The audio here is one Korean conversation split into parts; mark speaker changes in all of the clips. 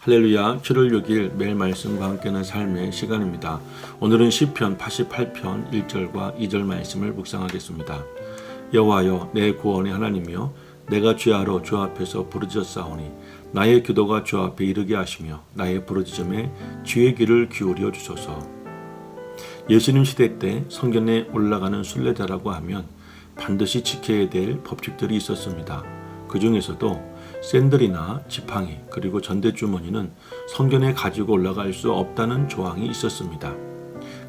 Speaker 1: 할렐루야. 7월 6일 매일 말씀과 함께하는 삶의 시간입니다. 오늘은 시편 88편 1절과 2절 말씀을 묵상하겠습니다. 여호와여 내 구원의 하나님이여 내가 죄하러 주 앞에서 부르짖었사오니 나의 기도가 주 앞에 이르게 하시며 나의 부르짖음에 주의 귀를 기울여 주소서. 예수님 시대 때 성전에 올라가는 순례자라고 하면 반드시 지켜야 될 법칙들이 있었습니다. 그 중에서도 샌들이나 지팡이 그리고 전대주머니는 성전에 가지고 올라갈 수 없다는 조항이 있었습니다.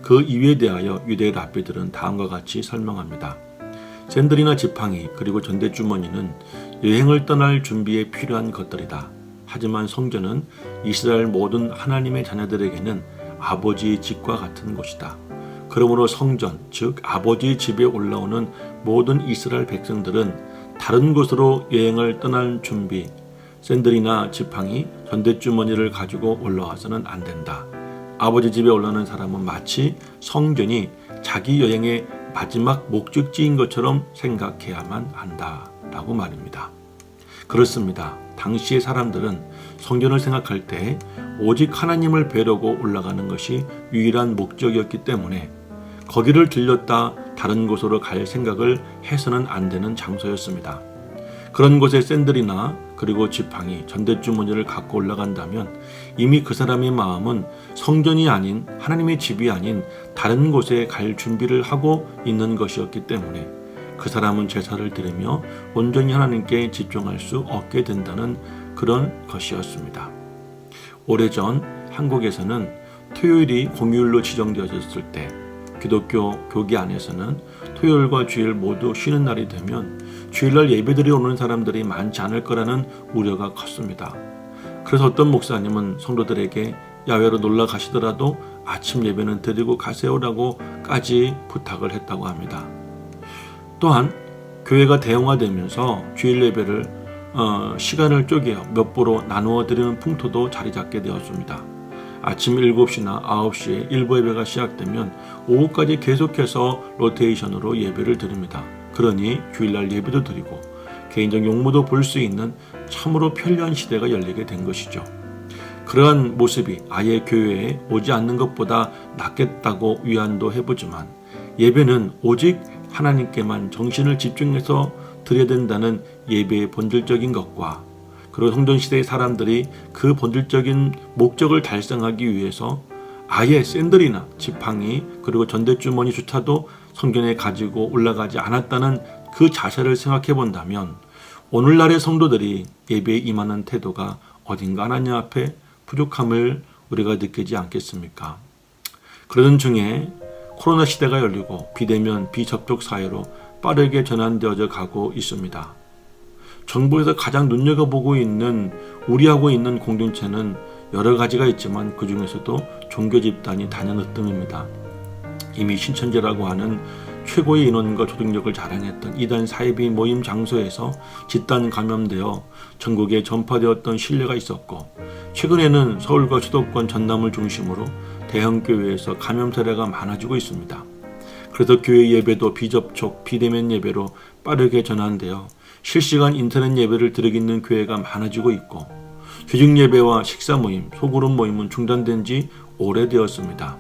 Speaker 1: 그 이유에 대하여 유대 랍비들은 다음과 같이 설명합니다. 샌들이나 지팡이 그리고 전대주머니는 여행을 떠날 준비에 필요한 것들이다. 하지만 성전은 이스라엘 모든 하나님의 자녀들에게는 아버지의 집과 같은 곳이다. 그러므로 성전, 즉 아버지의 집에 올라오는 모든 이스라엘 백성들은 다른 곳으로 여행을 떠날 준비, 샌들이나 지팡이, 전대주머니를 가지고 올라와서는 안 된다. 아버지 집에 올라오는 사람은 마치 성전이 자기 여행의 마지막 목적지인 것처럼 생각해야만 한다라고 말입니다. 그렇습니다. 당시의 사람들은 성전을 생각할 때 오직 하나님을 뵈려고 올라가는 것이 유일한 목적이었기 때문에 거기를 들렸다 다른 곳으로 갈 생각을 해서는 안 되는 장소였습니다. 그런 곳에 샌들이나 그리고 지팡이, 전대주머니를 갖고 올라간다면 이미 그 사람의 마음은 성전이 아닌 하나님의 집이 아닌 다른 곳에 갈 준비를 하고 있는 것이었기 때문에 그 사람은 제사를 드리며 온전히 하나님께 집중할 수 없게 된다는 그런 것이었습니다. 오래전 한국에서는 토요일이 공휴일로 지정되어졌을 때 기독교 교계 안에서는 토요일과 주일 모두 쉬는 날이 되면 주일날 예배드리 오는 사람들이 많지 않을 거라는 우려가 컸습니다. 그래서 어떤 목사님은 성도들에게 야외로 놀러 가시더라도 아침 예배는 드리고 가세요라고까지 부탁을 했다고 합니다. 또한 교회가 대형화되면서 주일 예배를 시간을 쪼개어 몇 보로 나누어 드리는 풍토도 자리 잡게 되었습니다. 아침 7시나 9시에 일부 예배가 시작되면 오후까지 계속해서 로테이션으로 예배를 드립니다. 그러니 주일날 예배도 드리고 개인적 용무도 볼 수 있는 참으로 편리한 시대가 열리게 된 것이죠. 그러한 모습이 아예 교회에 오지 않는 것보다 낫겠다고 위안도 해보지만 예배는 오직 하나님께만 정신을 집중해서 드려야 된다는 예배의 본질적인 것과 그리고 성전시대의 사람들이 그 본질적인 목적을 달성하기 위해서 아예 샌들이나 지팡이 그리고 전대주머니조차도 성전에 가지고 올라가지 않았다는 그 자세를 생각해 본다면 오늘날의 성도들이 예배에 임하는 태도가 어딘가 하나님 앞에 부족함을 우리가 느끼지 않겠습니까? 그러던 중에 코로나 시대가 열리고 비대면 비접촉 사회로 빠르게 전환되어져 가고 있습니다. 정부에서 가장 눈여겨보고 있는 우려하고 있는 공동체는 여러 가지가 있지만 그 중에서도 종교 집단이 단연으뜸입니다. 이미 신천지라고 하는 최고의 인원과 조직력을 자랑했던 이단 사이비 모임 장소에서 집단 감염되어 전국에 전파되었던 신뢰가 있었고 최근에는 서울과 수도권 전남을 중심으로 대형 교회에서 감염 사례가 많아지고 있습니다. 그래서 교회 예배도 비접촉, 비대면 예배로 빠르게 전환되어 실시간 인터넷 예배를 드리는 교회가 많아지고 있고 조직 예배와 식사 모임, 소그룹 모임은 중단된 지 오래되었습니다.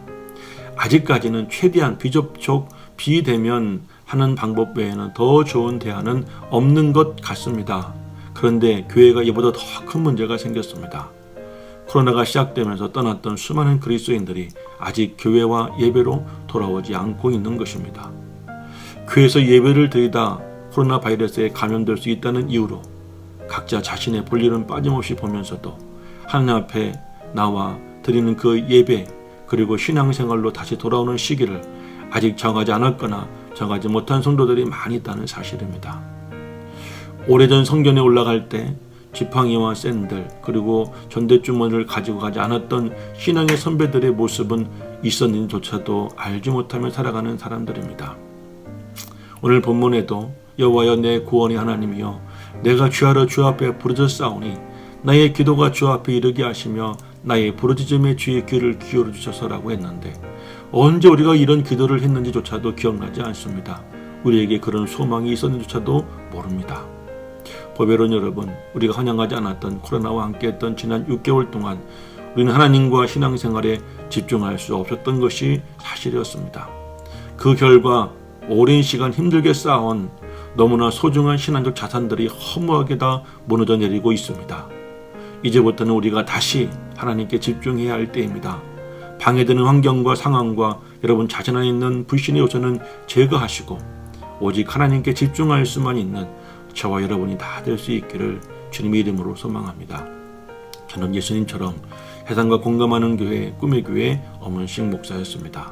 Speaker 1: 아직까지는 최대한 비접촉, 비대면 하는 방법 외에는 더 좋은 대안은 없는 것 같습니다. 그런데 교회가 이보다 더 큰 문제가 생겼습니다. 코로나가 시작되면서 떠났던 수많은 그리스도인들이 아직 교회와 예배로 돌아오지 않고 있는 것입니다. 교회에서 예배를 드리다 코로나 바이러스에 감염될 수 있다는 이유로 각자 자신의 볼일은 빠짐없이 보면서도 하나님 앞에 나와 드리는 그 예배 그리고 신앙생활로 다시 돌아오는 시기를 아직 정하지 않았거나 정하지 못한 성도들이 많이 있다는 사실입니다. 오래전 성전에 올라갈 때 지팡이와 샌들 그리고 전대주머니를 가지고 가지 않았던 신앙의 선배들의 모습은 있었는지조차도 알지 못하며 살아가는 사람들입니다. 오늘 본문에도 여호와여 내 구원의 하나님이여 내가 죄하러 주 앞에 부르짖었사오니 나의 기도가 주 앞에 이르게 하시며 나의 부르짖음에 주의 귀를 기울여 주셔서라고 했는데 언제 우리가 이런 기도를 했는지조차도 기억나지 않습니다. 우리에게 그런 소망이 있었는지조차도 모릅니다. 보배론 여러분, 우리가 환영하지 않았던 코로나와 함께했던 지난 6개월 동안 우리는 하나님과 신앙생활에 집중할 수 없었던 것이 사실이었습니다. 그 결과 오랜 시간 힘들게 쌓아온 너무나 소중한 신앙적 자산들이 허무하게 다 무너져 내리고 있습니다. 이제부터는 우리가 다시 하나님께 집중해야 할 때입니다. 방해되는 환경과 상황과 여러분 자신 안에 있는 불신의 요소는 제거하시고 오직 하나님께 집중할 수만 있는 저와 여러분이 다 될 수 있기를 주님의 이름으로 소망합니다. 저는 예수님처럼 세상과 공감하는 교회, 꿈의 교회 엄은식 목사였습니다.